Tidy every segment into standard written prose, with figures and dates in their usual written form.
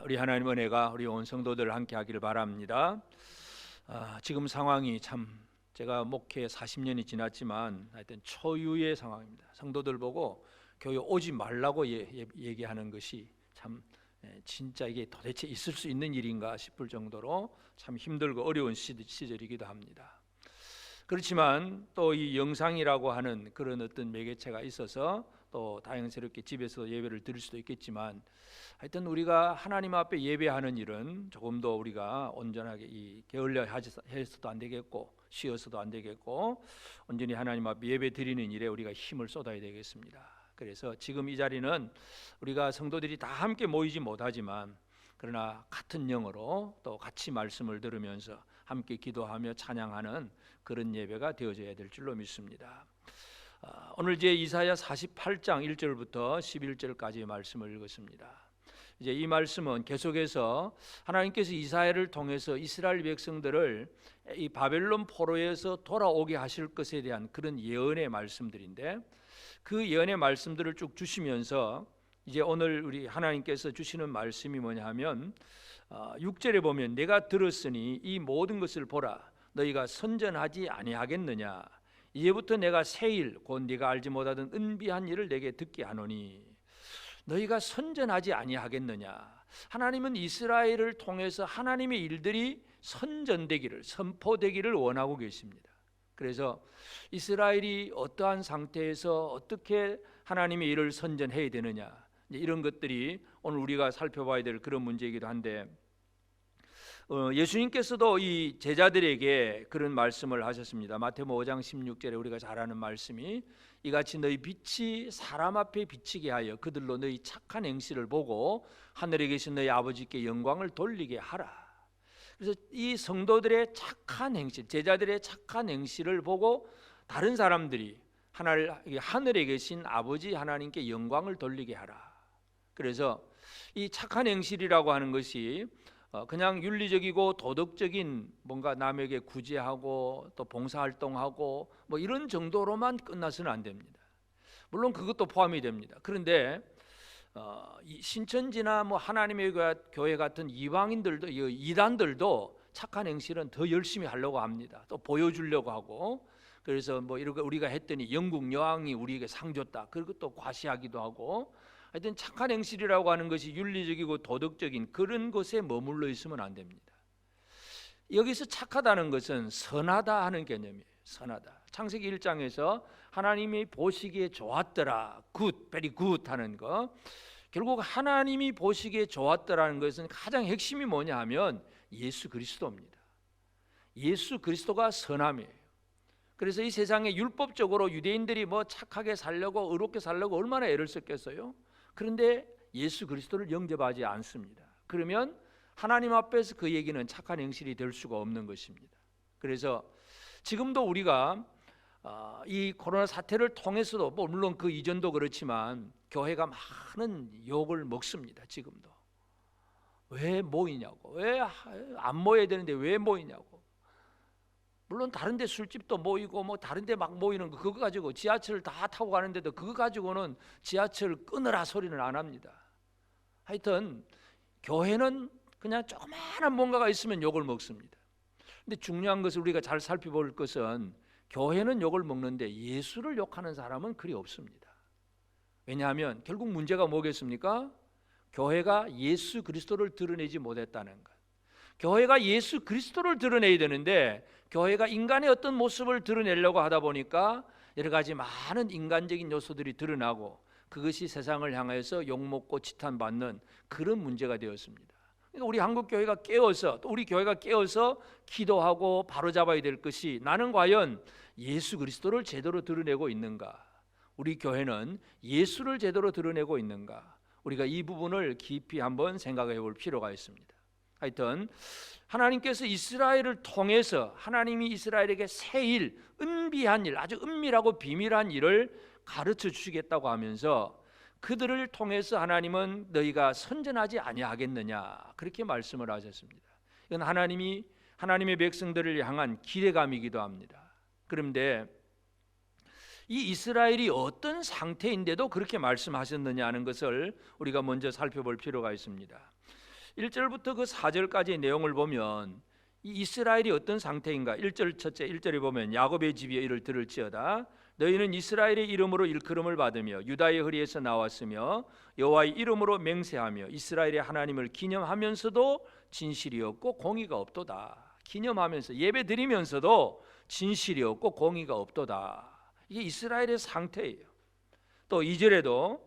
우리 하나님 은혜가 우리 온 성도들 함께 하기를 바랍니다. 지금 상황이 참 제가 목회 40년이 지났지만 하여튼 초유의 상황입니다. 성도들 보고 교회 오지 말라고 얘기하는 것이 참 진짜 이게 도대체 있을 수 있는 일인가 싶을 정도로 참 힘들고 어려운 시절이기도 합니다. 그렇지만 또 이 영상이라고 하는 그런 어떤 매개체가 있어서 또 다행스럽게 집에서 예배를 드릴 수도 있겠지만 하여튼 우리가 하나님 앞에 예배하는 일은 조금 더 우리가 온전하게 게을러 해서도 안 되겠고 쉬어서도 안 되겠고 온전히 하나님 앞에 예배 드리는 일에 우리가 힘을 쏟아야 되겠습니다. 그래서 지금 이 자리는 우리가 성도들이 다 함께 모이지 못하지만 그러나 같은 영으로 또 같이 말씀을 들으면서 함께 기도하며 찬양하는 그런 예배가 되어져야 될 줄로 믿습니다. 오늘 제 이사야 48장 1절부터 11절까지의 말씀을 읽었습니다. 이제 이 말씀은 계속해서 하나님께서 이사야를 통해서 이스라엘 백성들을 이 바벨론 포로에서 돌아오게 하실 것에 대한 그런 예언의 말씀들인데 그 예언의 말씀들을 쭉 주시면서 이제 오늘 우리 하나님께서 주시는 말씀이 뭐냐 하면 6절에 보면 내가 들었으니 이 모든 것을 보라 너희가 선전하지 아니하겠느냐 이제부터 내가 새 일 곧 네가 알지 못하던 은비한 일을 내게 듣게 하노니 너희가 선전하지 아니하겠느냐. 하나님은 이스라엘을 통해서 하나님의 일들이 선전되기를 선포되기를 원하고 계십니다. 그래서 이스라엘이 어떠한 상태에서 어떻게 하나님의 일을 선전해야 되느냐 이런 것들이 오늘 우리가 살펴봐야 될 그런 문제이기도 한데 예수님께서도 이 제자들에게 그런 말씀을 하셨습니다. 마태복음 5장 16절에 우리가 잘 아는 말씀이 이같이 너희 빛이 사람 앞에 비치게 하여 그들로 너희 착한 행실을 보고 하늘에 계신 너희 아버지께 영광을 돌리게 하라. 그래서 이 성도들의 착한 행실, 제자들의 착한 행실을 보고 다른 사람들이 하늘에 계신 아버지 하나님께 영광을 돌리게 하라. 그래서 이 착한 행실이라고 하는 것이 그냥 윤리적이고 도덕적인 뭔가 남에게 구제하고 또 봉사활동하고 뭐 이런 정도로만 끝나서는 안 됩니다. 물론 그것도 포함이 됩니다. 그런데 신천지나 뭐 하나님의 교회 같은 이방인들도 이단들도 착한 행실은 더 열심히 하려고 합니다. 또 보여주려고 하고 그래서 뭐 이렇게 우리가 했더니 영국 여왕이 우리에게 상 줬다. 그것도 과시하기도 하고 하여튼 착한 행실이라고 하는 것이 윤리적이고 도덕적인 그런 것에 머물러 있으면 안 됩니다. 여기서 착하다는 것은 선하다 하는 개념이에요. 선하다. 창세기 1장에서 하나님이 보시기에 좋았더라. 굿, 베리 굿 하는 거. 결국 하나님이 보시기에 좋았더라는 것은 가장 핵심이 뭐냐 하면 예수 그리스도입니다. 예수 그리스도가 선함이에요. 그래서 이 세상에 율법적으로 유대인들이 뭐 착하게 살려고 의롭게 살려고 얼마나 애를 썼겠어요. 그런데 예수 그리스도를 영접하지 않습니다. 그러면 하나님 앞에서 그 얘기는 착한 행실이 될 수가 없는 것입니다. 그래서 지금도 우리가 이 코로나 사태를 통해서도 물론 그 이전도 그렇지만 교회가 많은 욕을 먹습니다. 지금도 왜 모이냐고, 왜 안 모여야 되는데 왜 모이냐고. 물론 다른 데 술집도 모이고 뭐 다른 데 막 모이는 거 그거 가지고 지하철 다 타고 가는데도 그거 가지고는 지하철 끊으라 소리는 안 합니다. 하여튼 교회는 그냥 조그마한 뭔가가 있으면 욕을 먹습니다. 근데 중요한 것을 우리가 잘 살펴볼 것은 교회는 욕을 먹는데 예수를 욕하는 사람은 그리 없습니다. 왜냐하면 결국 문제가 뭐겠습니까? 교회가 예수 그리스도를 드러내지 못했다는 것. 교회가 예수 그리스도를 드러내야 되는데 교회가 인간의 어떤 모습을 드러내려고 하다 보니까 여러 가지 많은 인간적인 요소들이 드러나고 그것이 세상을 향해서 욕먹고 지탄받는 그런 문제가 되었습니다. 그러니까 우리 한국 교회가 깨어서 또 우리 교회가 깨어서 기도하고 바로잡아야 될 것이 나는 과연 예수 그리스도를 제대로 드러내고 있는가? 우리 교회는 예수를 제대로 드러내고 있는가? 우리가 이 부분을 깊이 한번 생각해 볼 필요가 있습니다. 하여튼 하나님께서 이스라엘을 통해서 하나님이 이스라엘에게 새 일, 은비한 일, 아주 은밀하고 비밀한 일을 가르쳐 주시겠다고 하면서 그들을 통해서 하나님은 너희가 선전하지 아니하겠느냐 그렇게 말씀을 하셨습니다. 이건 하나님의 백성들을 향한 기대감이기도 합니다. 그런데 이 이스라엘이 어떤 상태인데도 그렇게 말씀하셨느냐 하는 것을 우리가 먼저 살펴볼 필요가 있습니다. 1절부터 그 4절까지의 내용을 보면 이 이스라엘이 어떤 상태인가? 1절 첫째 1절에 보면 야곱의 집이여 이를 들을지어다 너희는 이스라엘의 이름으로 일컬음을 받으며 유다의 허리에서 나왔으며 여호와의 이름으로 맹세하며 이스라엘의 하나님을 기념하면서도 진실이 없고 공의가 없도다. 기념하면서 예배 드리면서도 진실이 없고 공의가 없도다. 이게 이스라엘의 상태예요. 또 2절에도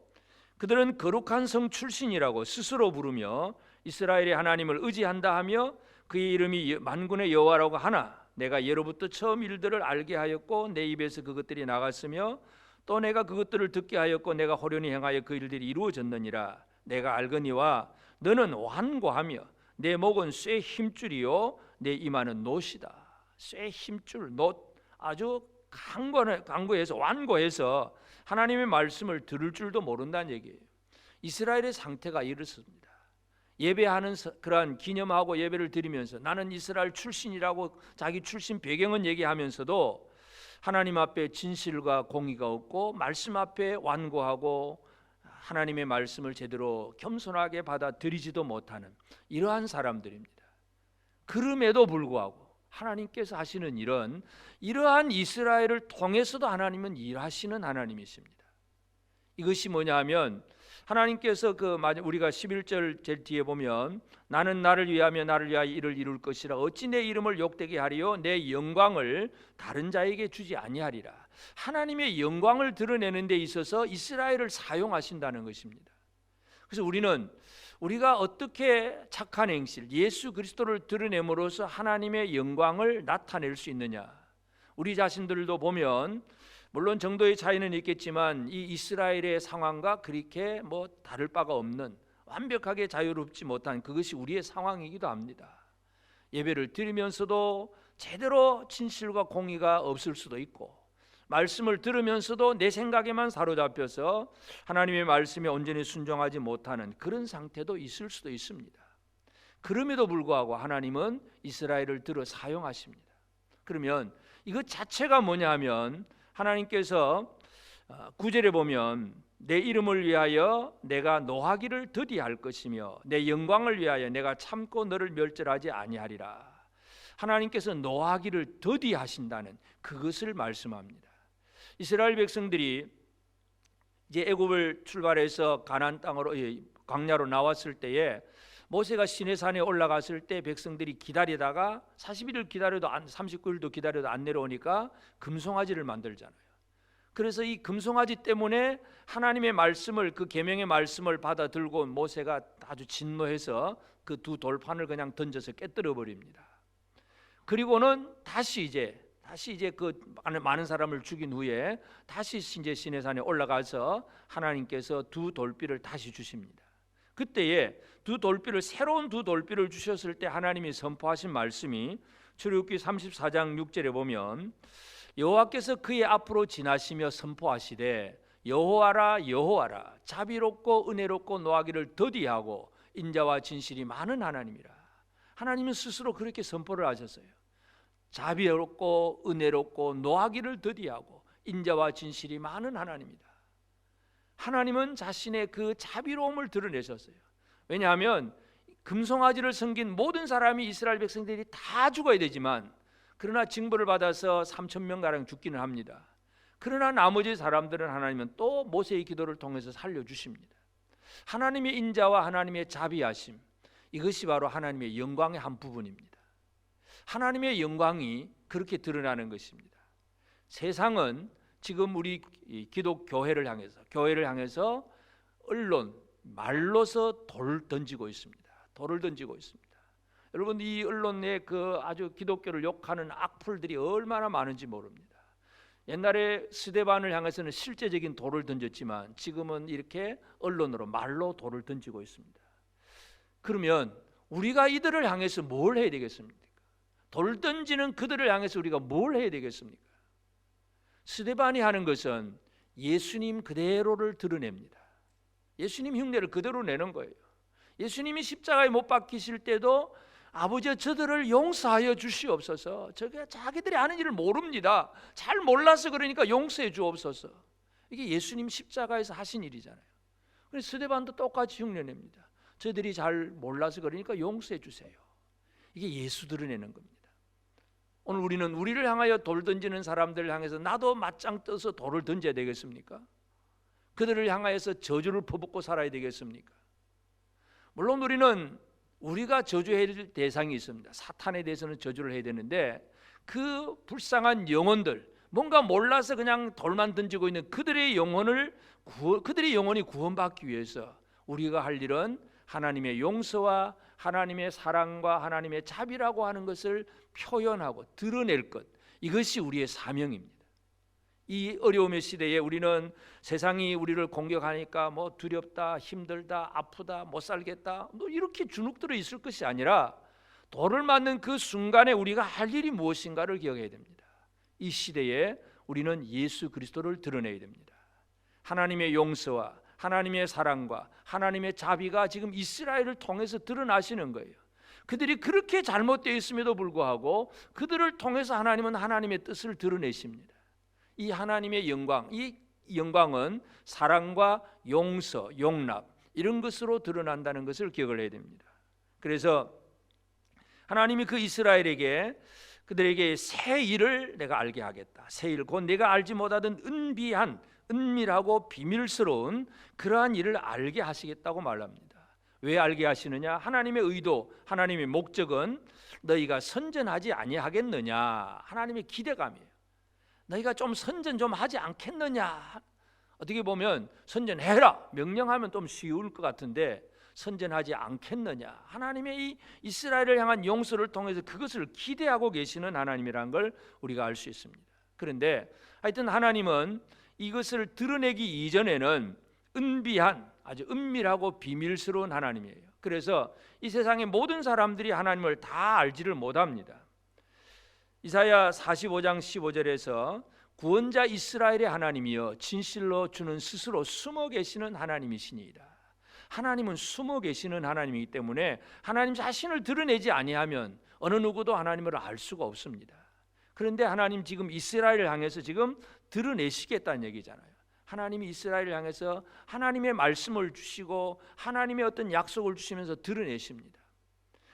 그들은 거룩한 성 출신이라고 스스로 부르며 이스라엘의 하나님을 의지한다 하며 그의 이름이 만군의 여호와라고 하나 내가 예로부터 처음 일들을 알게 하였고 내 입에서 그것들이 나갔으며 또 내가 그것들을 듣게 하였고 내가 호련히 행하여 그 일들이 이루어졌느니라. 내가 알거니와 너는 완고하며 내 목은 쇠 힘줄이요 내 이마는 노시다. 쇠 힘줄 노 아주 강구해서 완고해서 하나님의 말씀을 들을 줄도 모른다는 얘기예요. 이스라엘의 상태가 이렇습니다. 예배하는 그러한 기념하고 예배를 드리면서 나는 이스라엘 출신이라고 자기 출신 배경은 얘기하면서도 하나님 앞에 진실과 공의가 없고 말씀 앞에 완고하고 하나님의 말씀을 제대로 겸손하게 받아들이지도 못하는 이러한 사람들입니다. 그럼에도 불구하고 하나님께서 하시는 일은 이러한 이스라엘을 통해서도 하나님은 일하시는 하나님이십니다. 이것이 뭐냐 하면 하나님께서 우리가 11절 제일 뒤에 보면 나는 나를 위하여 이를 이룰 것이라 어찌 내 이름을 욕되게 하리요 내 영광을 다른 자에게 주지 아니하리라. 하나님의 영광을 드러내는 데 있어서 이스라엘을 사용하신다는 것입니다. 그래서 우리가 어떻게 착한 행실 예수 그리스도를 드러냄으로써 하나님의 영광을 나타낼 수 있느냐. 우리 자신들도 보면 물론 정도의 차이는 있겠지만 이 이스라엘의 상황과 그렇게 다를 바가 없는 완벽하게 자유롭지 못한 그것이 우리의 상황이기도 합니다. 예배를 드리면서도 제대로 진실과 공의가 없을 수도 있고 말씀을 들으면서도 내 생각에만 사로잡혀서 하나님의 말씀에 온전히 순종하지 못하는 그런 상태도 있을 수도 있습니다. 그럼에도 불구하고 하나님은 이스라엘을 들어 사용하십니다. 그러면 이것 자체가 뭐냐 하면 하나님께서 9절에 보면 내 이름을 위하여 내가 노하기를 더디할 것이며 내 영광을 위하여 내가 참고 너를 멸절하지 아니하리라. 하나님께서 노하기를 더디하신다는 그것을 말씀합니다. 이스라엘 백성들이 이제 애굽을 출발해서 가나안 땅으로 광야로 나왔을 때에 모세가 시내산에 올라갔을 때 백성들이 기다리다가 40일을 기다려도 39일도 기다려도 안 내려오니까 금송아지를 만들잖아요. 그래서 이 금송아지 때문에 하나님의 말씀을 그 계명의 말씀을 받아 들고 모세가 아주 진노해서 그 두 돌판을 그냥 던져서 깨뜨려 버립니다. 그리고는 다시 이제 그 많은 사람을 죽인 후에 다시 이제 시내산에 올라가서 하나님께서 두 돌비를 다시 주십니다. 그때에 새로운 두 돌비를 주셨을 때 하나님이 선포하신 말씀이 출애굽기 34장 6절에 보면 여호와께서 그의 앞으로 지나시며 선포하시되 여호와라 여호와라 자비롭고 은혜롭고 노하기를 더디하고 인자와 진실이 많은 하나님이라. 하나님은 스스로 그렇게 선포를 하셨어요. 자비롭고 은혜롭고 노하기를 더디하고 인자와 진실이 많은 하나님이다. 하나님은 자신의 그 자비로움을 드러내셨어요. 왜냐하면 금송아지를 섬긴 모든 사람이 이스라엘 백성들이 다 죽어야 되지만 그러나 징벌을 받아서 3,000명가량 죽기는 합니다. 그러나 나머지 사람들은 하나님은 또 모세의 기도를 통해서 살려주십니다. 하나님의 인자와 하나님의 자비하심, 이것이 바로 하나님의 영광의 한 부분입니다. 하나님의 영광이 그렇게 드러나는 것입니다. 세상은 지금 우리 기독교회를 향해서 언론, 말로서 돌을 던지고 있습니다. 여러분 이 언론에 그 아주 기독교를 욕하는 악플들이 얼마나 많은지 모릅니다. 옛날에 스데반을 향해서는 실제적인 돌을 던졌지만 지금은 이렇게 언론으로 말로 돌을 던지고 있습니다. 그러면 우리가 이들을 향해서 뭘 해야 되겠습니까? 돌 던지는 그들을 향해서 우리가 뭘 해야 되겠습니까? 스데반이 하는 것은 예수님 그대로를 드러냅니다. 예수님 흉내를 그대로 내는 거예요. 예수님이 십자가에 못 박히실 때도 아버지여 저들을 용서하여 주시옵소서. 저게 자기들이 하는 일을 모릅니다. 잘 몰라서 그러니까 용서해 주옵소서. 이게 예수님 십자가에서 하신 일이잖아요. 그래서 스데반도 똑같이 흉내냅니다. 저희들이 잘 몰라서 그러니까 용서해 주세요. 이게 예수 드러내는 겁니다. 오늘 우리는 우리를 향하여 돌 던지는 사람들을 향해서 나도 맞짱 떠서 돌을 던져야 되겠습니까? 그들을 향하여서 저주를 퍼붓고 살아야 되겠습니까? 물론 우리는 우리가 저주해야 될 대상이 있습니다. 사탄에 대해서는 저주를 해야 되는데 그 불쌍한 영혼들, 뭔가 몰라서 그냥 돌만 던지고 있는 그들의 영혼이 구원받기 위해서 우리가 할 일은 하나님의 용서와 하나님의 사랑과 하나님의 자비라고 하는 것을 표현하고 드러낼 것, 이것이 우리의 사명입니다. 이 어려움의 시대에 우리는 세상이 우리를 공격하니까 뭐 두렵다, 힘들다, 아프다, 못 살겠다, 뭐 이렇게 주눅들어 있을 것이 아니라 돌을 맞는 그 순간에 우리가 할 일이 무엇인가를 기억해야 됩니다. 이 시대에 우리는 예수 그리스도를 드러내야 됩니다. 하나님의 용서와 하나님의 사랑과 하나님의 자비가 지금 이스라엘을 통해서 드러나시는 거예요. 그들이 그렇게 잘못되어 있음에도 불구하고 그들을 통해서 하나님은 하나님의 뜻을 드러내십니다. 이 하나님의 영광, 이 영광은 사랑과 용서, 용납 이런 것으로 드러난다는 것을 기억을 해야 됩니다. 그래서 하나님이 그 이스라엘에게 그들에게 새 일을 내가 알게 하겠다. 새 일, 곧 내가 알지 못하던 은비한, 은밀하고 비밀스러운 그러한 일을 알게 하시겠다고 말합니다. 왜 알게 하시느냐? 하나님의 의도, 하나님의 목적은 너희가 선전하지 아니하겠느냐, 하나님의 기대감이에요. 너희가 좀 선전 좀 하지 않겠느냐. 어떻게 보면 선전해라 명령하면 좀 쉬울 것 같은데 선전하지 않겠느냐, 하나님의 이 이스라엘을 향한 용서를 통해서 그것을 기대하고 계시는 하나님이라는 걸 우리가 알 수 있습니다. 그런데 하여튼 하나님은 이것을 드러내기 이전에는 은비한, 아주 은밀하고 비밀스러운 하나님이에요. 그래서 이 세상의 모든 사람들이 하나님을 다 알지를 못합니다. 이사야 45장 15절에서 구원자 이스라엘의 하나님이여 진실로 주는 스스로 숨어 계시는 하나님이시니이다. 하나님은 숨어 계시는 하나님이기 때문에 하나님 자신을 드러내지 아니하면 어느 누구도 하나님을 알 수가 없습니다. 그런데 하나님 지금 이스라엘을 향해서 지금 드러내시겠다는 얘기잖아요. 하나님이 이스라엘을 향해서 하나님의 말씀을 주시고 하나님의 어떤 약속을 주시면서 드러내십니다.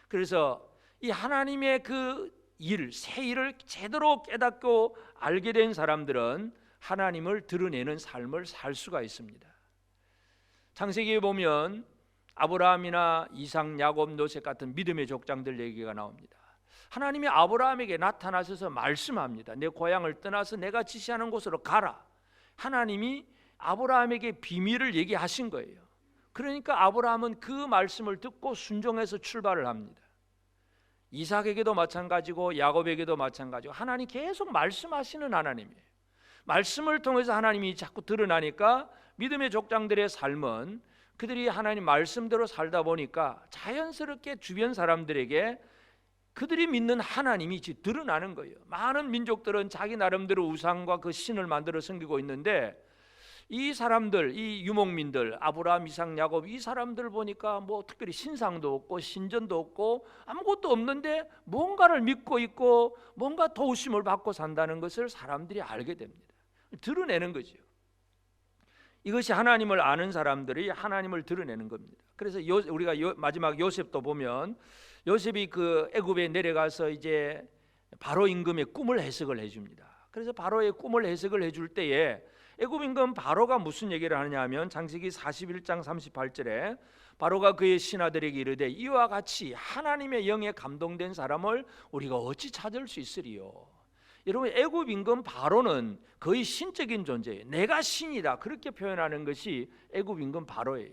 그래서 이 하나님의 그 일, 새 일을 제대로 깨닫고 알게 된 사람들은 하나님을 드러내는 삶을 살 수가 있습니다. 창세기에 보면 아브라함이나 이삭, 야곱, 요셉 같은 믿음의 족장들 얘기가 나옵니다. 하나님이 아브라함에게 나타나셔서 말씀합니다. 내 고향을 떠나서 내가 지시하는 곳으로 가라. 하나님이 아브라함에게 비밀을 얘기하신 거예요. 그러니까 아브라함은 그 말씀을 듣고 순종해서 출발을 합니다. 이삭에게도 마찬가지고 야곱에게도 마찬가지고 하나님 계속 말씀하시는 하나님이에요. 말씀을 통해서 하나님이 자꾸 드러나니까 믿음의 족장들의 삶은 그들이 하나님 말씀대로 살다 보니까 자연스럽게 주변 사람들에게 그들이 믿는 하나님이 드러나는 거예요. 많은 민족들은 자기 나름대로 우상과 그 신을 만들어 섬기고 있는데 이 사람들, 이 유목민들, 아브라함, 이삭, 야곱, 이 사람들 보니까 뭐 특별히 신상도 없고 신전도 없고 아무것도 없는데 뭔가를 믿고 있고 뭔가 도우심을 받고 산다는 것을 사람들이 알게 됩니다. 드러내는 거죠. 이것이 하나님을 아는 사람들이 하나님을 드러내는 겁니다. 그래서 우리가 마지막 요셉도 보면 요셉이 그 애굽에 내려가서 이제 바로 임금의 꿈을 해석을 해줍니다. 그래서 바로의 꿈을 해석을 해줄 때에 애굽 임금 바로가 무슨 얘기를 하느냐 하면 창세기 41장 38절에 바로가 그의 신하들에게 이르되 이와 같이 하나님의 영에 감동된 사람을 우리가 어찌 찾을 수 있으리요. 여러분, 애굽 임금 바로는 거의 신적인 존재예요. 내가 신이다 그렇게 표현하는 것이 애굽 임금 바로예요.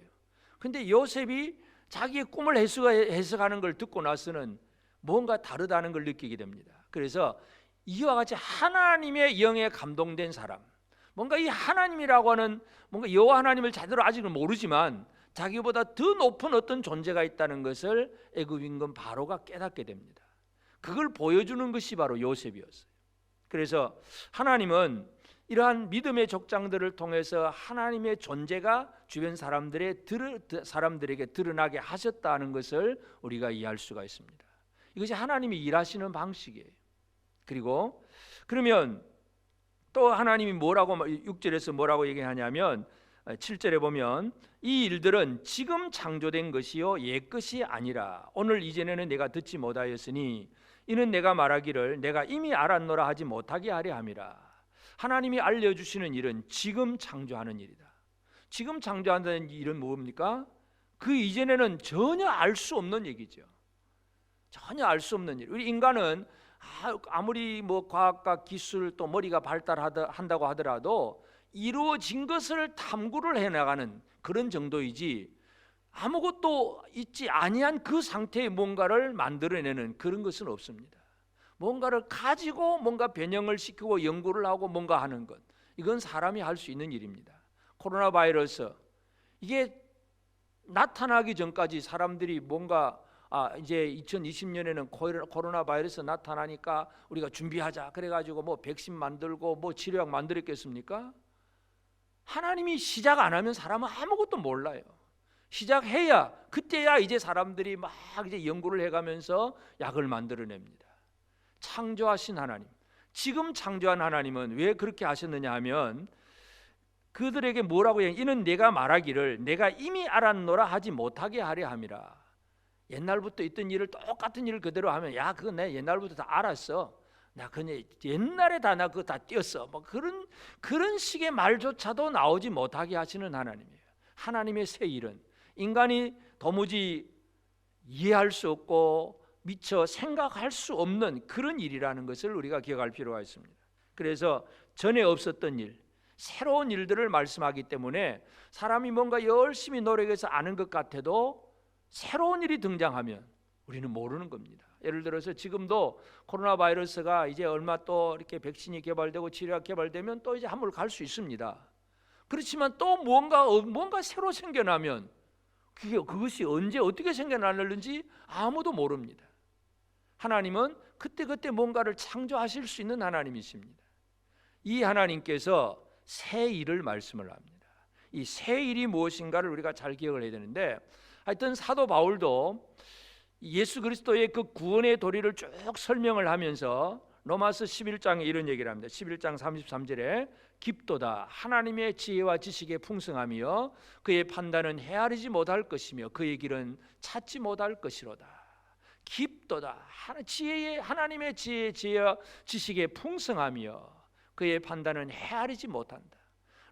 근데 요셉이 자기의 꿈을 해석하는 걸 듣고 나서는 뭔가 다르다는 걸 느끼게 됩니다. 그래서 이와 같이 하나님의 영에 감동된 사람, 뭔가 이 하나님이라고 하는 뭔가 여호와 하나님을 제대로 아직은 모르지만 자기보다 더 높은 어떤 존재가 있다는 것을 애굽 임금 바로가 깨닫게 됩니다. 그걸 보여주는 것이 바로 요셉이었어요. 그래서 하나님은 이러한 믿음의 족장들을 통해서 하나님의 존재가 주변 사람들에게 드러나게 하셨다는 것을 우리가 이해할 수가 있습니다. 이것이 하나님이 일하시는 방식이에요. 그리고 그러면 또 하나님이 뭐라고 6절에서 뭐라고 얘기하냐면 7절에 보면 이 일들은 지금 창조된 것이요 옛 것이 아니라 오늘 이전에는 내가 듣지 못하였으니 이는 내가 말하기를 내가 이미 알았노라 하지 못하게 하려 함이라. 하나님이 알려주시는 일은 지금 창조하는 일이다. 지금 창조하는 일은 뭡니까? 그 이전에는 전혀 알 수 없는 얘기죠. 전혀 알 수 없는 일. 우리 인간은 아무리 뭐 과학과 기술 또 머리가 발달한다고 하더라도 이루어진 것을 탐구를 해나가는 그런 정도이지 아무것도 있지 아니한 그 상태의 뭔가를 만들어내는 그런 것은 없습니다. 뭔가를 가지고 뭔가 변형을 시키고 연구를 하고 뭔가 하는 것, 이건 사람이 할 수 있는 일입니다. 코로나 바이러스, 이게 나타나기 전까지 사람들이 뭔가 이제 2020년에는 코로나 바이러스 나타나니까 우리가 준비하자 그래가지고 뭐 백신 만들고 뭐 치료약 만들었겠습니까? 하나님이 시작 안 하면 사람은 아무것도 몰라요. 시작해야 그때야 이제 사람들이 막 이제 연구를 해가면서 약을 만들어냅니다. 창조하신 하나님, 지금 창조한 하나님은 왜 그렇게 하셨느냐 하면 그들에게 뭐라고 해요? 이는 내가 말하기를 내가 이미 알았노라 하지 못하게 하려 함이라. 옛날부터 있던 일을 똑같은 일을 그대로 하면 야 그거 내 옛날부터 다 알았어. 나 그냥 옛날에 나 그거 다 띄었어. 뭐 그런 식의 말조차도 나오지 못하게 하시는 하나님이에요. 하나님의 새 일은 인간이 도무지 이해할 수 없고 미처 생각할 수 없는 그런 일이라는 것을 우리가 기억할 필요가 있습니다. 그래서 전에 없었던 일, 새로운 일들을 말씀하기 때문에 사람이 뭔가 열심히 노력해서 아는 것 같아도 새로운 일이 등장하면 우리는 모르는 겁니다. 예를 들어서 지금도 코로나 바이러스가 이제 얼마 또 이렇게 백신이 개발되고 치료가 개발되면 또 이제 한물 갈 수 있습니다. 그렇지만 또 뭔가 새로 생겨나면 그것이 언제 어떻게 생겨나는지 아무도 모릅니다. 하나님은 그때그때 뭔가를 창조하실 수 있는 하나님이십니다. 이 하나님께서 새 일을 말씀을 합니다. 이 새 일이 무엇인가를 우리가 잘 기억을 해야 되는데, 하여튼 사도 바울도 예수 그리스도의 그 구원의 도리를 쭉 설명을 하면서 로마서 11장에 이런 얘기를 합니다. 11장 33절에 깊도다 하나님의 지혜와 지식의 풍성함이여 그의 판단은 헤아리지 못할 것이며 그의 길은 찾지 못할 것이로다. 깊도다 하나님의 지혜와 지식의 풍성함이여 그의 판단은 헤아리지 못한다.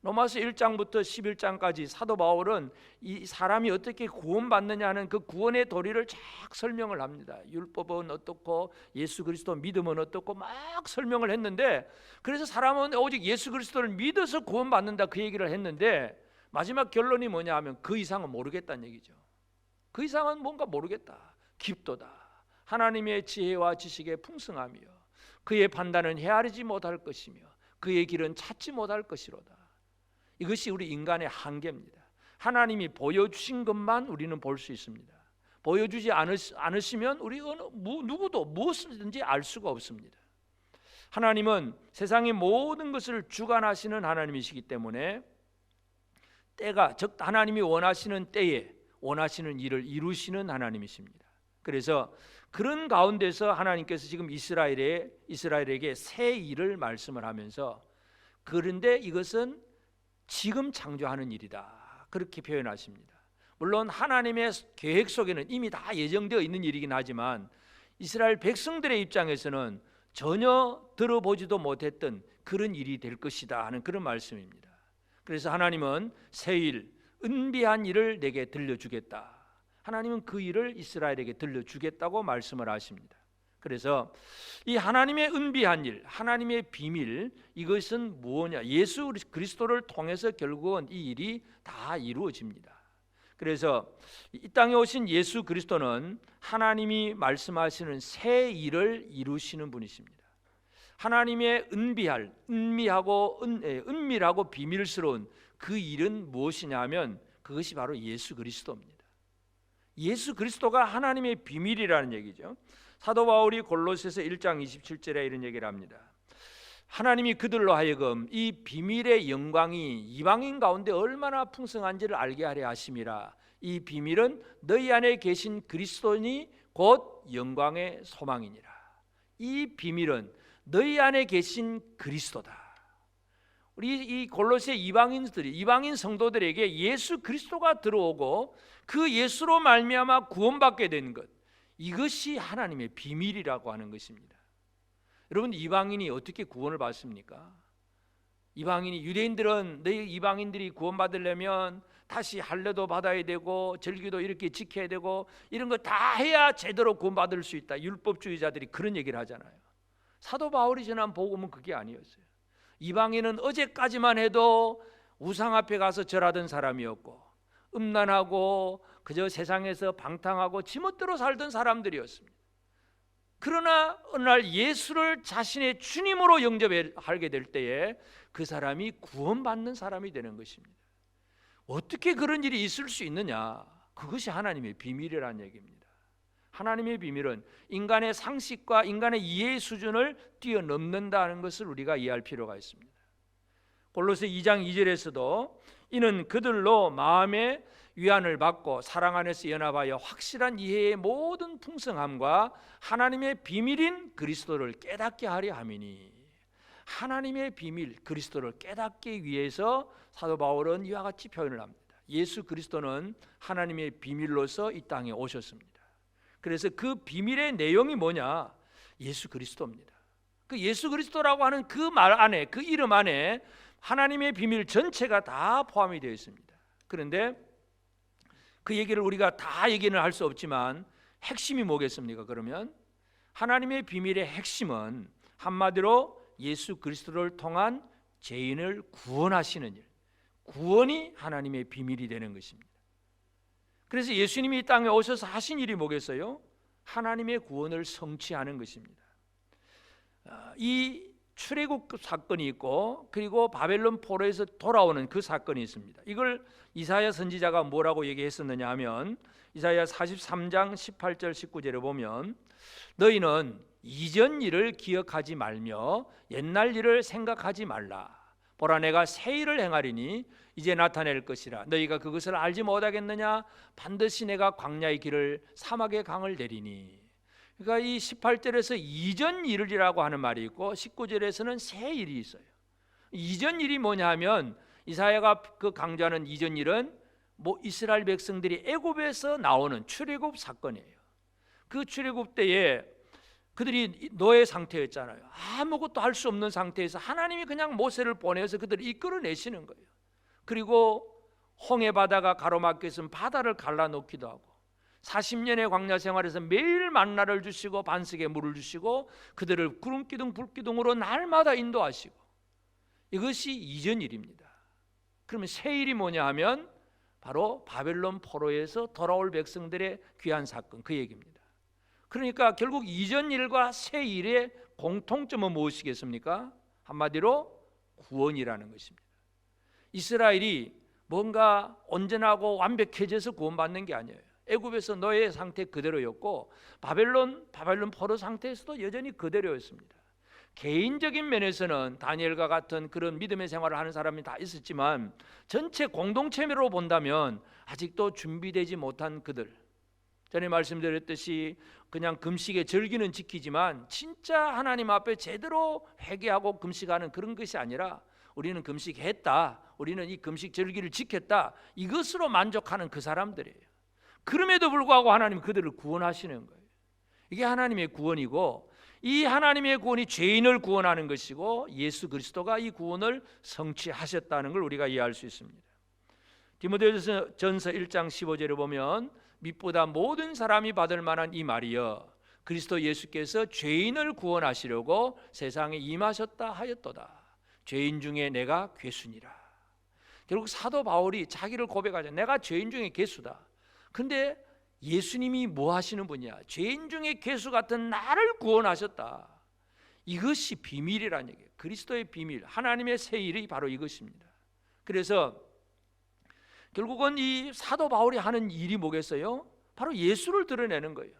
로마서 1장부터 11장까지 사도 바울은 이 사람이 어떻게 구원받느냐 하는 그 구원의 도리를 쫙 설명을 합니다. 율법은 어떻고 예수 그리스도 믿음은 어떻고 막 설명을 했는데, 그래서 사람은 오직 예수 그리스도를 믿어서 구원받는다 그 얘기를 했는데 마지막 결론이 뭐냐 하면 그 이상은 모르겠다는 얘기죠. 그 이상은 뭔가 모르겠다. 깊도다 하나님의 지혜와 지식의 풍성함이여 그의 판단은 헤아리지 못할 것이며 그의 길은 찾지 못할 것이로다. 이것이 우리 인간의 한계입니다. 하나님이 보여주신 것만 우리는 볼 수 있습니다. 보여주지 않으시면 우리 누구도 무엇이든지 알 수가 없습니다. 하나님은 세상의 모든 것을 주관하시는 하나님이시기 때문에 때가 즉 하나님이 원하시는 때에 원하시는 일을 이루시는 하나님이십니다. 그래서 그런 가운데서 하나님께서 지금 이스라엘에게 새 일을 말씀을 하면서, 그런데 이것은 지금 창조하는 일이다 그렇게 표현하십니다. 물론 하나님의 계획 속에는 이미 다 예정되어 있는 일이긴 하지만 이스라엘 백성들의 입장에서는 전혀 들어보지도 못했던 그런 일이 될 것이다 하는 그런 말씀입니다. 그래서 하나님은 새 일, 은비한 일을 내게 들려주겠다. 하나님은 그 일을 이스라엘에게 들려주겠다고 말씀을 하십니다. 그래서 이 하나님의 은비한 일, 하나님의 비밀, 이것은 뭐냐? 예수 그리스도를 통해서 결국은 이 일이 다 이루어집니다. 그래서 이 땅에 오신 예수 그리스도는 하나님이 말씀하시는 새 일을 이루시는 분이십니다. 하나님의 은밀하고 비밀스러운 그 일은 무엇이냐 하면 그것이 바로 예수 그리스도입니다. 예수 그리스도가 하나님의 비밀이라는 얘기죠. 사도 바울이 골로새서 1장 27절에 이런 얘기를 합니다. 하나님이 그들로 하여금 이 비밀의 영광이 이방인 가운데 얼마나 풍성한지를 알게 하려 하심이라. 이 비밀은 너희 안에 계신 그리스도니 곧 영광의 소망이니라. 이 비밀은 너희 안에 계신 그리스도다. 우리 이 골로새 이방인 성도들에게 예수 그리스도가 들어오고 그 예수로 말미암아 구원받게 된 것, 이것이 하나님의 비밀이라고 하는 것입니다. 여러분, 이방인이 어떻게 구원을 받습니까? 유대인들은 너희 이방인들이 구원받으려면 다시 할례도 받아야 되고 절기도 이렇게 지켜야 되고 이런 거 다 해야 제대로 구원받을 수 있다. 율법주의자들이 그런 얘기를 하잖아요. 사도 바울이 전한 복음은 그게 아니었어요. 이방인은 어제까지만 해도 우상 앞에 가서 절하던 사람이었고 음란하고 그저 세상에서 방탕하고 지멋대로 살던 사람들이었습니다. 그러나 어느 날 예수를 자신의 주님으로 영접하게 될 때에 그 사람이 구원받는 사람이 되는 것입니다. 어떻게 그런 일이 있을 수 있느냐? 그것이 하나님의 비밀이라는 얘기입니다. 하나님의 비밀은 인간의 상식과 인간의 이해의 수준을 뛰어넘는다는 것을 우리가 이해할 필요가 있습니다. 골로새 2장 2절에서도 이는 그들로 마음의 위안을 받고 사랑 안에서 연합하여 확실한 이해의 모든 풍성함과 하나님의 비밀인 그리스도를 깨닫게 하려 함이니, 하나님의 비밀 그리스도를 깨닫기 위해서 사도 바울은 이와 같이 표현을 합니다. 예수 그리스도는 하나님의 비밀로서 이 땅에 오셨습니다. 그래서 그 비밀의 내용이 뭐냐? 예수 그리스도입니다. 그 예수 그리스도라고 하는 그 말 안에, 그 이름 안에 하나님의 비밀 전체가 다 포함이 되어 있습니다. 그런데 그 얘기를 우리가 다 얘기는 할 수 없지만 핵심이 뭐겠습니까? 그러면 하나님의 비밀의 핵심은 한마디로 예수 그리스도를 통한 죄인을 구원하시는 일, 구원이 하나님의 비밀이 되는 것입니다. 그래서 예수님이 이 땅에 오셔서 하신 일이 뭐겠어요? 하나님의 구원을 성취하는 것입니다. 이 출애굽 사건이 있고 그리고 바벨론 포로에서 돌아오는 그 사건이 있습니다. 이걸 이사야 선지자가 뭐라고 얘기했었느냐 하면 이사야 43장 18절 19절에 보면 너희는 이전 일을 기억하지 말며 옛날 일을 생각하지 말라. 보라 내가 새 일을 행하리니 이제 나타낼 것이라. 너희가 그것을 알지 못하겠느냐? 반드시 내가 광야의 길을 사막의 강을 내리니. 그러니까 이 18절에서 이전 일이라고 하는 말이 있고 19절에서는 새 일이 있어요. 이전 일이 뭐냐 하면 이사야가 그 강조하는 이전 일은 이스라엘 백성들이 애굽에서 나오는 출애굽 사건이에요. 그 출애굽 때에 그들이 노예 상태였잖아요. 아무것도 할 수 없는 상태에서 하나님이 그냥 모세를 보내서 그들을 이끌어내시는 거예요. 그리고 홍해 바다가 가로막혀 있으면 바다를 갈라놓기도 하고 40년의 광야 생활에서 매일 만나를 주시고 반석에 물을 주시고 그들을 구름기둥 불기둥으로 날마다 인도하시고, 이것이 이전 일입니다. 그러면 새 일이 뭐냐 하면 바로 바벨론 포로에서 돌아올 백성들의 귀한 사건, 그 얘기입니다. 그러니까 결국 이전 일과 새 일의 공통점은 무엇이겠습니까? 한마디로 구원이라는 것입니다. 이스라엘이 뭔가 온전하고 완벽해져서 구원받는 게 아니에요. 애굽에서 노예 상태 그대로였고 바벨론 포로 상태에서도 여전히 그대로였습니다. 개인적인 면에서는 다니엘과 같은 그런 믿음의 생활을 하는 사람이 다 있었지만 전체 공동체로 본다면 아직도 준비되지 못한 그들, 전에 말씀드렸듯이 그냥 금식의 절기는 지키지만 진짜 하나님 앞에 제대로 회개하고 금식하는 그런 것이 아니라 우리는 금식했다, 우리는 이 금식 절기를 지켰다, 이것으로 만족하는 그 사람들이에요. 그럼에도 불구하고 하나님 그들을 구원하시는 거예요. 이게 하나님의 구원이고, 이 하나님의 구원이 죄인을 구원하는 것이고 예수 그리스도가 이 구원을 성취하셨다는 걸 우리가 이해할 수 있습니다. 디모데전서 1장 15절에 보면 밑보다 모든 사람이 받을 만한 이 말이여 그리스도 예수께서 죄인을 구원하시려고 세상에 임하셨다 하였도다. 죄인 중에 내가 괴수니라. 결국 사도 바울이 자기를 고백하죠. 내가 죄인 중에 괴수다. 근데 예수님이 뭐 하시는 분이야? 죄인 중에 괴수 같은 나를 구원하셨다. 이것이 비밀이라는 얘기예요. 그리스도의 비밀, 하나님의 새 일이 바로 이것입니다. 그래서 결국은 이 사도 바울이 하는 일이 뭐겠어요? 바로 예수를 드러내는 거예요.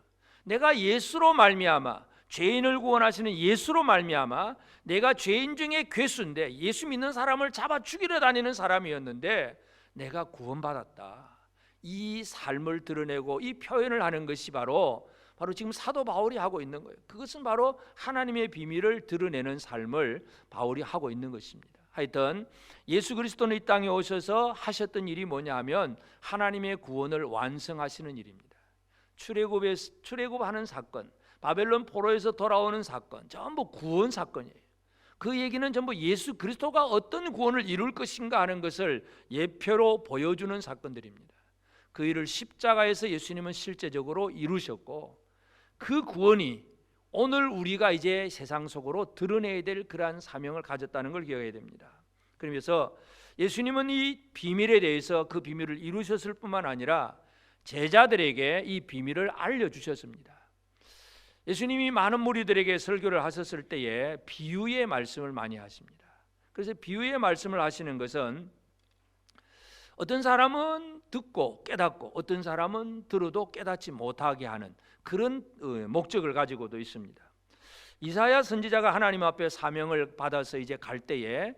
내가 예수로 말미암아, 죄인을 구원하시는 예수로 말미암아 내가 죄인 중에 괴수인데 예수 믿는 사람을 잡아 죽이러 다니는 사람이었는데 내가 구원받았다. 이 삶을 드러내고 이 표현을 하는 것이 바로 지금 사도 바울이 하고 있는 거예요. 그것은 바로 하나님의 비밀을 드러내는 삶을 바울이 하고 있는 것입니다. 하여튼 예수 그리스도는 이 땅에 오셔서 하셨던 일이 뭐냐 하면 하나님의 구원을 완성하시는 일입니다. 출애굽하는 사건, 바벨론 포로에서 돌아오는 사건, 전부 구원 사건이에요. 그 얘기는 전부 예수 그리스도가 어떤 구원을 이룰 것인가 하는 것을 예표로 보여주는 사건들입니다. 그 일을 십자가에서 예수님은 실제적으로 이루셨고, 그 구원이 오늘 우리가 이제 세상 속으로 드러내야 될 그러한 사명을 가졌다는 걸 기억해야 됩니다. 그러면서 예수님은 이 비밀에 대해서 그 비밀을 이루셨을 뿐만 아니라 제자들에게 이 비밀을 알려주셨습니다. 예수님이 많은 무리들에게 설교를 하셨을 때에 비유의 말씀을 많이 하십니다. 그래서 비유의 말씀을 하시는 것은 어떤 사람은 듣고 깨닫고 어떤 사람은 들어도 깨닫지 못하게 하는 그런 목적을 가지고도 있습니다. 이사야 선지자가 하나님 앞에 사명을 받아서 이제 갈 때에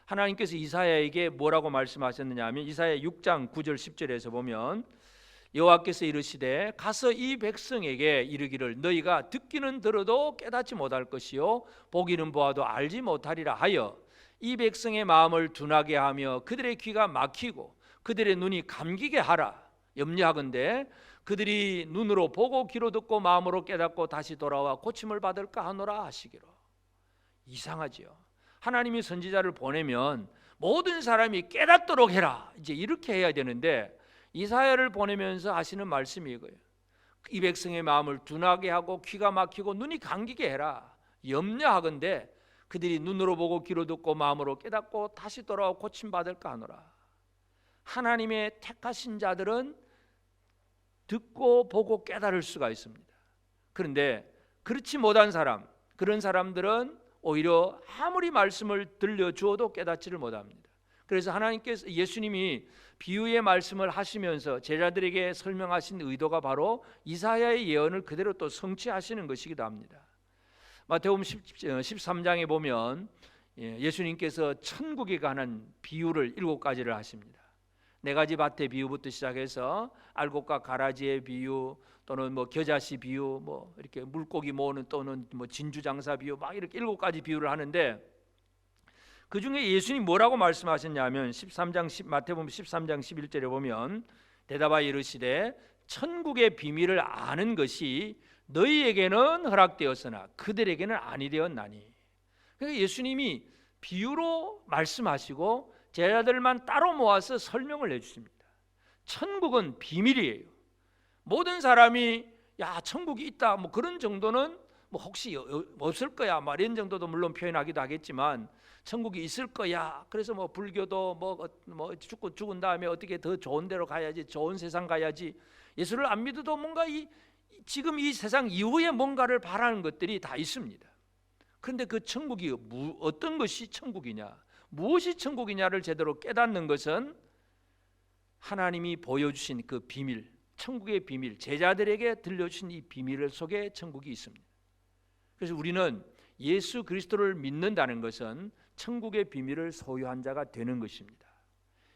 하나님께서 이사야에게 뭐라고 말씀하셨느냐 하면 이사야 6장 9절 10절에서 보면 여호와께서 이르시되 가서 이 백성에게 이르기를 너희가 듣기는 들어도 깨닫지 못할 것이요 보기는 보아도 알지 못하리라 하여 이 백성의 마음을 둔하게 하며 그들의 귀가 막히고 그들의 눈이 감기게 하라. 염려하건대 그들이 눈으로 보고 귀로 듣고 마음으로 깨닫고 다시 돌아와 고침을 받을까 하노라 하시기로. 이상하지요. 하나님이 선지자를 보내면 모든 사람이 깨닫도록 해라, 이제 이렇게 해야 되는데 이사야를 보내면서 하시는 말씀이 이거예요. 이 백성의 마음을 둔하게 하고 귀가 막히고 눈이 감기게 해라. 염려하건대 그들이 눈으로 보고 귀로 듣고 마음으로 깨닫고 다시 돌아와 고침 받을까 하노라. 하나님의 택하신 자들은 듣고 보고 깨달을 수가 있습니다. 그런데 그렇지 못한 사람, 그런 사람들은 오히려 아무리 말씀을 들려주어도 깨닫지를 못합니다. 그래서 하나님께서 예수님이 비유의 말씀을 하시면서 제자들에게 설명하신 의도가 바로 이사야의 예언을 그대로 또 성취하시는 것이기도 합니다. 마태복음 13장에 보면 예수님께서 천국에 관한 비유를 7가지를 하십니다. 4가지 밭의 비유부터 시작해서 알곡과 가라지의 비유, 또는 뭐 겨자씨 비유, 뭐 이렇게 물고기 모으는, 또는 뭐 진주 장사 비유, 막 이렇게 7가지 비유를 하는데 그 중에 예수님이 뭐라고 말씀하셨냐면 마태복음 13장 11절에 보면 대답하여 이르시되 천국의 비밀을 아는 것이 너희에게는 허락되었으나 그들에게는 아니 되었나니. 그러니까 예수님이 비유로 말씀하시고 제자들만 따로 모아서 설명을 해주십니다. 천국은 비밀이에요. 모든 사람이 야 천국이 있다 뭐 그런 정도는 뭐 혹시 없을 거야 뭐 이런 정도도 물론 표현하기도 하겠지만 천국이 있을 거야. 그래서 뭐 불교도 뭐 죽은 다음에 어떻게 더 좋은 데로 가야지, 좋은 세상 가야지, 예수를 안 믿어도 뭔가 지금 이 세상 이후에 뭔가를 바라는 것들이 다 있습니다. 그런데 그 천국이 어떤 것이 천국이냐, 무엇이 천국이냐를 제대로 깨닫는 것은 하나님이 보여주신 그 비밀, 천국의 비밀, 제자들에게 들려주신 이 비밀 속에 천국이 있습니다. 그래서 우리는 예수 그리스도를 믿는다는 것은 천국의 비밀을 소유한 자가 되는 것입니다.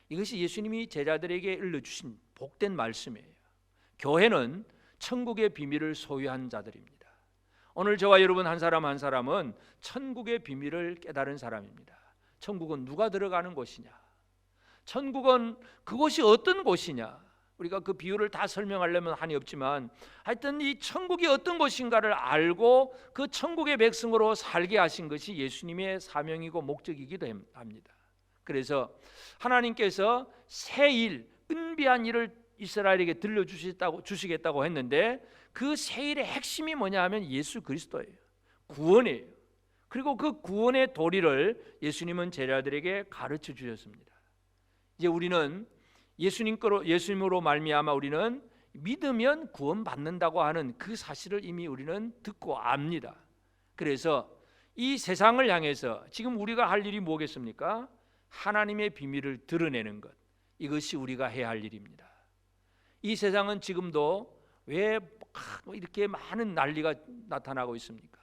이것이 예수님이 제자들에게 일러주신 복된 말씀이에요. 교회는 천국의 비밀을 소유한 자들입니다. 오늘 저와 여러분 한 사람 한 사람은 천국의 비밀을 깨달은 사람입니다. 천국은 누가 들어가는 곳이냐, 천국은 그곳이 어떤 곳이냐, 우리가 그 비유를 다 설명하려면 한이 없지만 하여튼 이 천국이 어떤 곳인가를 알고 그 천국의 백성으로 살게 하신 것이 예수님의 사명이고 목적이기도 합니다. 그래서 하나님께서 새 일, 은비한 일을 이스라엘에게 들려주시겠다고 했는데 그 새 일의 핵심이 뭐냐 하면 예수 그리스도예요. 구원이에요. 그리고 그 구원의 도리를 예수님은 제자들에게 가르쳐 주셨습니다. 이제 우리는 예수님으로 말미암아 우리는 믿으면 구원받는다고 하는 그 사실을 이미 우리는 듣고 압니다. 그래서 이 세상을 향해서 지금 우리가 할 일이 뭐겠습니까? 하나님의 비밀을 드러내는 것, 이것이 우리가 해야 할 일입니다. 이 세상은 지금도 왜 이렇게 많은 난리가 나타나고 있습니까?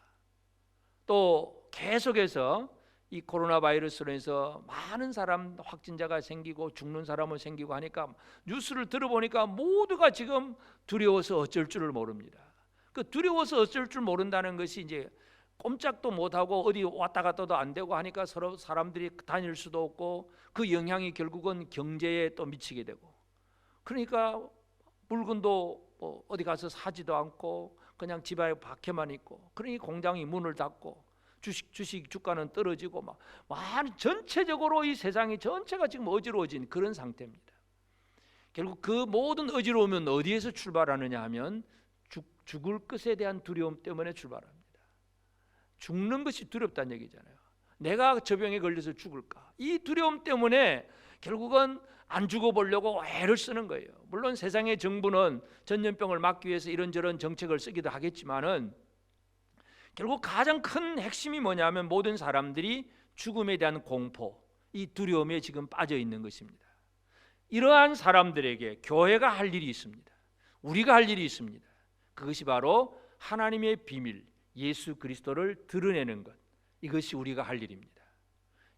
또 계속해서 이 코로나 바이러스로 해서 많은 사람 확진자가 생기고 죽는 사람은 생기고 하니까 뉴스를 들어보니까 모두가 지금 두려워서 어쩔 줄을 모릅니다. 그 두려워서 어쩔 줄 모른다는 것이 이제 꼼짝도 못하고 어디 왔다 갔다도 안 되고 하니까 서로 사람들이 다닐 수도 없고 그 영향이 결국은 경제에 또 미치게 되고, 그러니까 물건도 뭐 어디 가서 사지도 않고 그냥 집에 밖에만 있고, 그러니 공장이 문을 닫고 주식 주가는 떨어지고 막 전체적으로 이 세상이 전체가 지금 어지러워진 그런 상태입니다. 결국 그 모든 어지러움은 어디에서 출발하느냐 하면 죽을 것에 대한 두려움 때문에 출발합니다. 죽는 것이 두렵다는 얘기잖아요. 내가 저 병에 걸려서 죽을까, 이 두려움 때문에 결국은 안 죽어보려고 애를 쓰는 거예요. 물론 세상의 정부는 전염병을 막기 위해서 이런저런 정책을 쓰기도 하겠지만은 결국 가장 큰 핵심이 뭐냐면 모든 사람들이 죽음에 대한 공포, 이 두려움에 지금 빠져 있는 것입니다. 이러한 사람들에게 교회가 할 일이 있습니다. 우리가 할 일이 있습니다. 그것이 바로 하나님의 비밀, 예수 그리스도를 드러내는 것, 이것이 우리가 할 일입니다.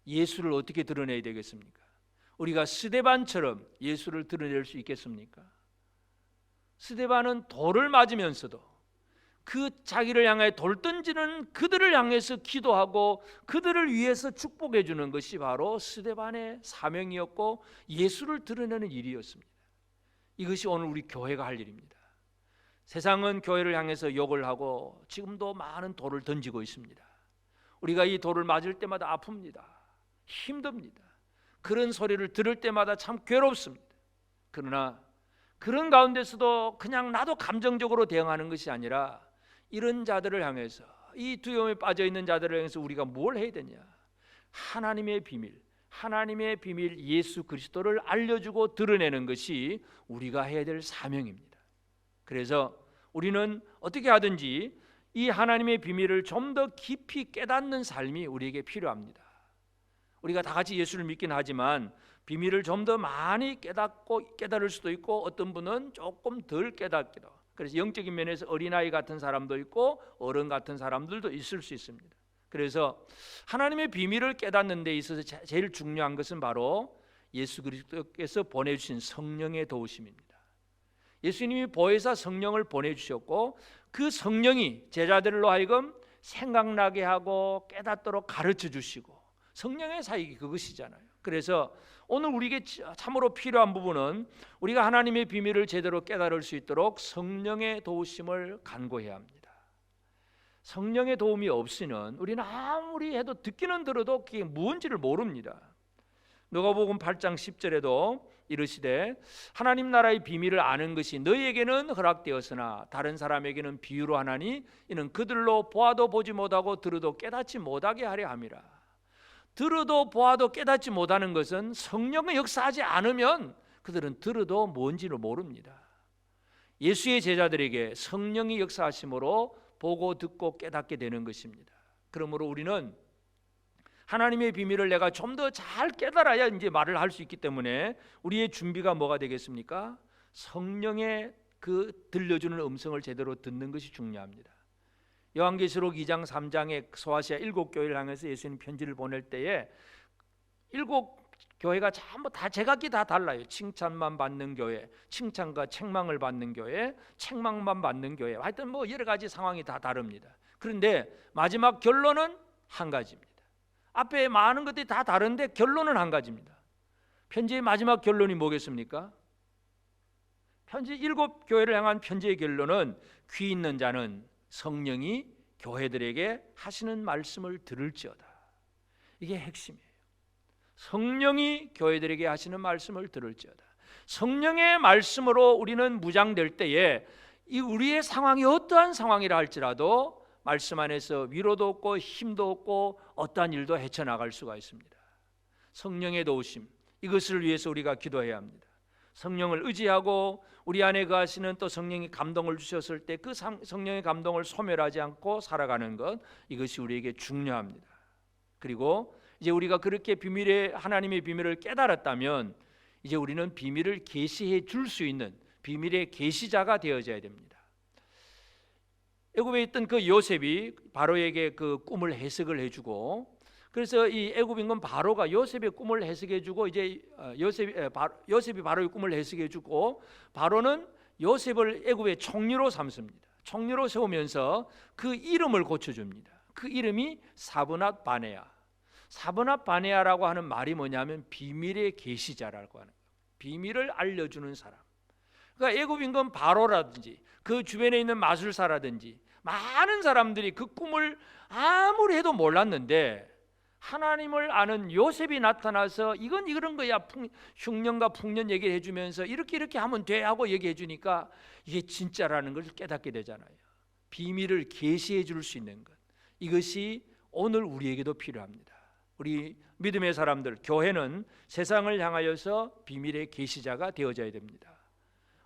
예수를 어떻게 드러내야 되겠습니까? 우리가 스데반처럼 예수를 드러낼 수 있겠습니까? 스데반은 돌을 맞으면서도 그 자기를 향해 돌 던지는 그들을 향해서 기도하고 그들을 위해서 축복해 주는 것이 바로 스데반의 사명이었고 예수를 드러내는 일이었습니다. 이것이 오늘 우리 교회가 할 일입니다. 세상은 교회를 향해서 욕을 하고 지금도 많은 돌을 던지고 있습니다. 우리가 이 돌을 맞을 때마다 아픕니다. 힘듭니다. 그런 소리를 들을 때마다 참 괴롭습니다. 그러나 그런 가운데서도 그냥 나도 감정적으로 대응하는 것이 아니라 이런 자들을 향해서, 이 두려움에 빠져 있는 자들을 향해서 우리가 뭘 해야 되냐? 하나님의 비밀 예수 그리스도를 알려주고 드러내는 것이 우리가 해야 될 사명입니다. 그래서 우리는 어떻게 하든지 이 하나님의 비밀을 좀 더 깊이 깨닫는 삶이 우리에게 필요합니다. 우리가 다 같이 예수를 믿긴 하지만 비밀을 좀 더 많이 깨달을 수도 있고 어떤 분은 조금 덜 깨닫기도. 그래서 영적인 면에서 어린아이 같은 사람도 있고 어른 같은 사람들도 있을 수 있습니다. 그래서 하나님의 비밀을 깨닫는 데 있어서 제일 중요한 것은 바로 예수 그리스도께서 보내주신 성령의 도우심입니다. 예수님이 보혜사 성령을 보내주셨고 그 성령이 제자들로 하여금 생각나게 하고 깨닫도록 가르쳐 주시고, 성령의 사역이 그것이잖아요. 그래서 오늘 우리에게 참으로 필요한 부분은 우리가 하나님의 비밀을 제대로 깨달을 수 있도록 성령의 도우심을 간구해야 합니다. 성령의 도움이 없이는 우리는 아무리 해도 듣기는 들어도 그게 무언지를 모릅니다. 누가복음 8장 10절에도 이르시되 하나님 나라의 비밀을 아는 것이 너희에게는 허락되었으나 다른 사람에게는 비유로 하나니 이는 그들로 보아도 보지 못하고 들어도 깨닫지 못하게 하려 함이라. 들어도 보아도 깨닫지 못하는 것은 성령의 역사하지 않으면 그들은 들어도 뭔지를 모릅니다. 예수의 제자들에게 성령이 역사하심으로 보고 듣고 깨닫게 되는 것입니다. 그러므로 우리는 하나님의 비밀을 내가 좀 더 잘 깨달아야 이제 말을 할 수 있기 때문에 우리의 준비가 뭐가 되겠습니까? 성령의 그 들려주는 음성을 제대로 듣는 것이 중요합니다. 요한계시록 2장 3장에 소아시아 7교회를 향해서 예수님 편지를 보낼 때에 7 교회가 전부 다 제각기 다 달라요. 칭찬만 받는 교회, 칭찬과 책망을 받는 교회, 책망만 받는 교회, 하여튼 뭐 여러 가지 상황이 다 다릅니다. 그런데 마지막 결론은 한 가지입니다. 앞에 많은 것들이 다 다른데 결론은 한 가지입니다. 편지의 마지막 결론이 뭐겠습니까? 편지 7 교회를 향한 편지의 결론은 귀 있는 자는 성령이 교회들에게 하시는 말씀을 들을지어다. 이게 핵심이에요. 성령이 교회들에게 하시는 말씀을 들을지어다. 성령의 말씀으로 우리는 무장될 때에 이 우리의 상황이 어떠한 상황이라 할지라도 말씀 안에서 위로도 얻고 힘도 얻고 어떠한 일도 헤쳐나갈 수가 있습니다. 성령의 도우심, 이것을 위해서 우리가 기도해야 합니다. 성령을 의지하고 우리 안에 거하시는 또 성령이 감동을 주셨을 때 그 성령의 감동을 소멸하지 않고 살아가는 것, 이것이 우리에게 중요합니다. 그리고 이제 우리가 그렇게 하나님의 비밀을 깨달았다면 이제 우리는 비밀을 계시해 줄 수 있는 비밀의 계시자가 되어져야 됩니다. 애굽에 있던 그 요셉이 바로에게 그 꿈을 해석을 해주고, 그래서 이 애굽인군 바로가 요셉의 꿈을 해석해주고 이제 요셉이 바로의 꿈을 해석해주고 바로는 요셉을 애굽의 총리로 삼습니다. 총리로 세우면서 그 이름을 고쳐줍니다. 그 이름이 사브낫 바네아. 사브낫 바네아라고 하는 말이 뭐냐면 비밀의 계시자라고 하는 거예요. 비밀을 알려주는 사람. 그러니까 애굽 임금 바로라든지 그 주변에 있는 마술사라든지 많은 사람들이 그 꿈을 아무리 해도 몰랐는데 하나님을 아는 요셉이 나타나서 이건 이런 거야, 흉년과 풍년 얘기를 해주면서 이렇게 하면 돼 하고 얘기해 주니까 이게 진짜라는 걸 깨닫게 되잖아요. 비밀을 계시해 줄 수 있는 것, 이것이 오늘 우리에게도 필요합니다. 우리 믿음의 사람들, 교회는 세상을 향하여서 비밀의 계시자가 되어져야 됩니다.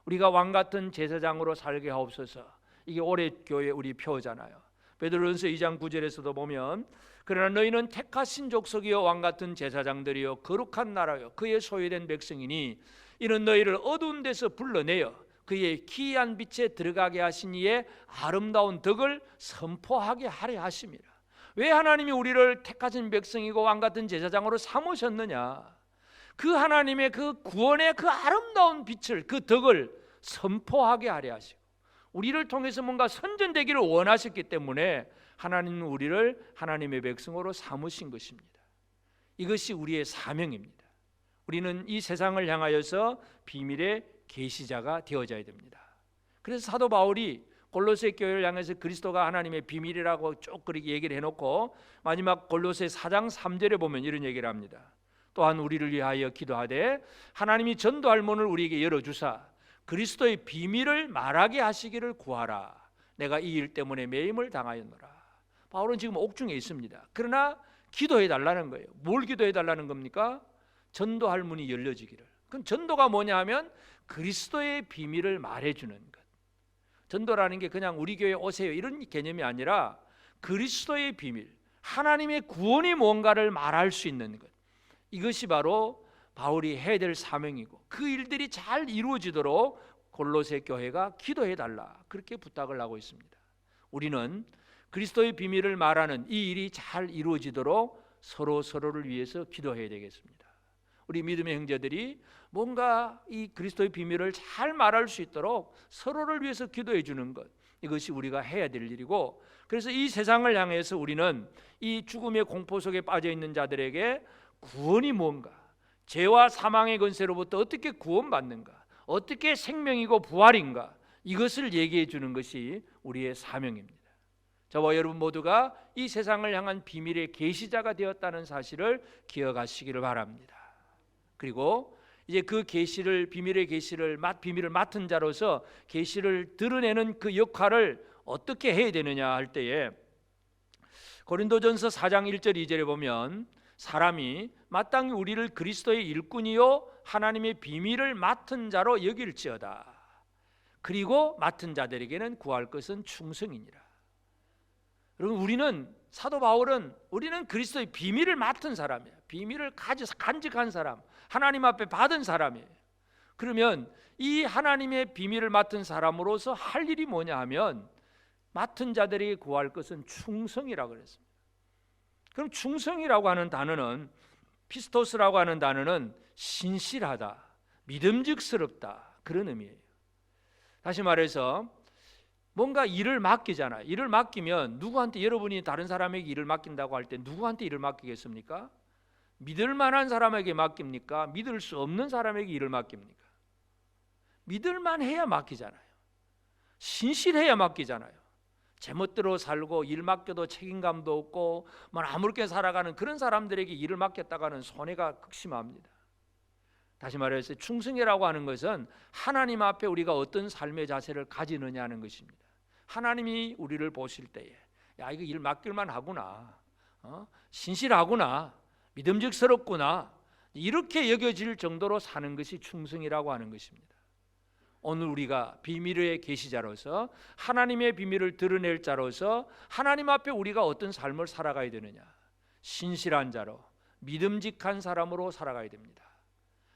우리가 왕같은 제사장으로 살게 하옵소서. 이게 올해 교회 우리 표잖아요. 베드로전서 2장 9절에서도 보면 그러나 너희는 택하신 족속이요 왕같은 제사장들이요 거룩한 나라요 그의 소유된 백성이니 이는 너희를 어두운 데서 불러내어 그의 기이한 빛에 들어가게 하신 이의 아름다운 덕을 선포하게 하려 하심이라. 왜 하나님이 우리를 택하신 백성이고 왕같은 제사장으로 삼으셨느냐? 그 하나님의 그 구원의 그 아름다운 빛을, 그 덕을 선포하게 하려 하시고 우리를 통해서 뭔가 선전되기를 원하셨기 때문에 하나님은 우리를 하나님의 백성으로 삼으신 것입니다. 이것이 우리의 사명입니다. 우리는 이 세상을 향하여서 비밀의 계시자가 되어져야 됩니다. 그래서 사도 바울이 골로새 교회를 향해서 그리스도가 하나님의 비밀이라고 쭉 그렇게 얘기를 해놓고 마지막 골로새 4장 3절에 보면 이런 얘기를 합니다. 또한 우리를 위하여 기도하되 하나님이 전도할 문을 우리에게 열어주사 그리스도의 비밀을 말하게 하시기를 구하라. 내가 이 일 때문에 매임을 당하였노라. 바울은 지금 옥중에 있습니다. 그러나 기도해 달라는 거예요. 뭘 기도해 달라는 겁니까? 전도할 문이 열려지기를. 그럼 전도가 뭐냐 하면 그리스도의 비밀을 말해주는 것. 전도라는 게 그냥 우리 교회 오세요 이런 개념이 아니라 그리스도의 비밀, 하나님의 구원이 뭔가를 말할 수 있는 것. 이것이 바로 바울이 해야 될 사명이고 그 일들이 잘 이루어지도록 골로새 교회가 기도해 달라 그렇게 부탁을 하고 있습니다. 우리는 그리스도의 비밀을 말하는 이 일이 잘 이루어지도록 서로를 위해서 기도해야 되겠습니다. 우리 믿음의 형제들이 뭔가 이 그리스도의 비밀을 잘 말할 수 있도록 서로를 위해서 기도해 주는 것, 이것이 우리가 해야 될 일이고, 그래서 이 세상을 향해서 우리는 이 죽음의 공포 속에 빠져 있는 자들에게 구원이 뭔가, 죄와 사망의 권세로부터 어떻게 구원받는가, 어떻게 생명이고 부활인가, 이것을 얘기해 주는 것이 우리의 사명입니다. 저와 여러분 모두가 이 세상을 향한 비밀의 계시자가 되었다는 사실을 기억하시기를 바랍니다. 그리고 이제 그 계시를, 비밀의 계시를 비밀을 맡은 자로서 계시를 드러내는 그 역할을 어떻게 해야 되느냐 할 때에 고린도전서 4장 1절 2절에 보면 사람이 마땅히 우리를 그리스도의 일꾼이요 하나님의 비밀을 맡은 자로 여길지어다. 그리고 맡은 자들에게는 구할 것은 충성이니라. 여러분, 우리는, 사도 바울은 우리는 그리스도의 비밀을 맡은 사람이에요. 비밀을 간직한 사람, 하나님 앞에 받은 사람이에요. 그러면 이 하나님의 비밀을 맡은 사람으로서 할 일이 뭐냐 하면 맡은 자들에게 구할 것은 충성이라고 그랬습니다. 그럼 충성이라고 하는 단어는, 피스토스라고 하는 단어는 신실하다, 믿음직스럽다, 그런 의미예요. 다시 말해서 뭔가 일을 맡기잖아요. 일을 맡기면 누구한테, 여러분이 다른 사람에게 일을 맡긴다고 할 때 누구한테 일을 맡기겠습니까? 믿을 만한 사람에게 맡깁니까? 믿을 수 없는 사람에게 일을 맡깁니까? 믿을만 해야 맡기잖아요. 신실해야 맡기잖아요. 제멋대로 살고 일 맡겨도 책임감도 없고 아무렇게 살아가는 그런 사람들에게 일을 맡겼다가는 손해가 극심합니다. 다시 말해서 충성이라고 하는 것은 하나님 앞에 우리가 어떤 삶의 자세를 가지느냐 하는 것입니다. 하나님이 우리를 보실 때에 야, 이거 일 맡길만 하구나, 신실하구나, 믿음직스럽구나, 이렇게 여겨질 정도로 사는 것이 충성이라고 하는 것입니다. 오늘 우리가 비밀의 계시자로서 하나님의 비밀을 드러낼 자로서 하나님 앞에 우리가 어떤 삶을 살아가야 되느냐, 신실한 자로 믿음직한 사람으로 살아가야 됩니다.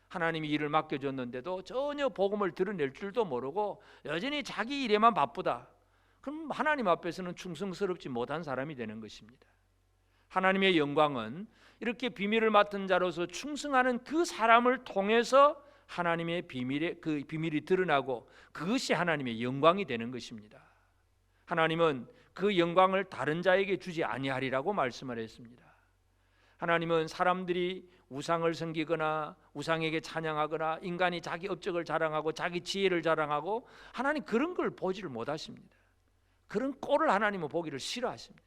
하나님이 일을 맡겨줬는데도 전혀 복음을 드러낼 줄도 모르고 여전히 자기 일에만 바쁘다. 그럼 하나님 앞에서는 충성스럽지 못한 사람이 되는 것입니다. 하나님의 영광은 이렇게 비밀을 맡은 자로서 충성하는 그 사람을 통해서 하나님의 비밀이 드러나고 그것이 하나님의 영광이 되는 것입니다. 하나님은 그 영광을 다른 자에게 주지 아니하리라고 말씀을 했습니다. 하나님은 사람들이 우상을 섬기거나 우상에게 찬양하거나 인간이 자기 업적을 자랑하고 자기 지혜를 자랑하고, 하나님 그런 걸 보지를 못하십니다. 그런 꼴을 하나님은 보기를 싫어하십니다.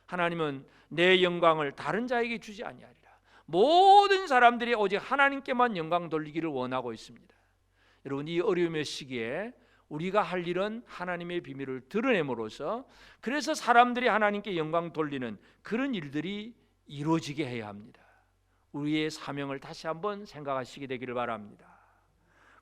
하나님은 내 영광을 다른 자에게 주지 아니하리라. 모든 사람들이 오직 하나님께만 영광 돌리기를 원하고 있습니다. 여러분, 이 어려움의 시기에 우리가 할 일은 하나님의 비밀을 드러냄으로써, 그래서 사람들이 하나님께 영광 돌리는 그런 일들이 이루어지게 해야 합니다. 우리의 사명을 다시 한번 생각하시게 되기를 바랍니다.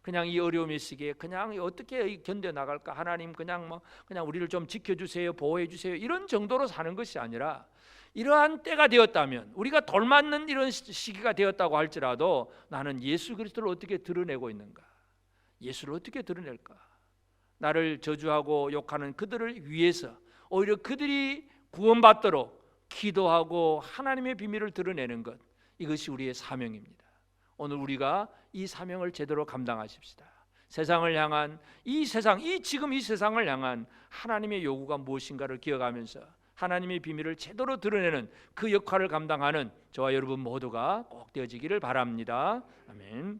그냥 이 어려움의 시기에 그냥 어떻게 견뎌 나갈까, 하나님 그냥 우리를 좀 지켜주세요, 보호해 주세요, 이런 정도로 사는 것이 아니라, 이러한 때가 되었다면, 우리가 돌맞는 이런 시기가 되었다고 할지라도 나는 예수 그리스도를 어떻게 드러내고 있는가, 예수를 어떻게 드러낼까, 나를 저주하고 욕하는 그들을 위해서 오히려 그들이 구원받도록 기도하고 하나님의 비밀을 드러내는 것, 이것이 우리의 사명입니다. 오늘 우리가 이 사명을 제대로 감당하십시다. 세상을 향한 지금 이 세상을 향한 하나님의 요구가 무엇인가를 기억하면서 하나님의 비밀을 제대로 드러내는 그 역할을 감당하는 저와 여러분 모두가 꼭 되어지기를 바랍니다. 아멘.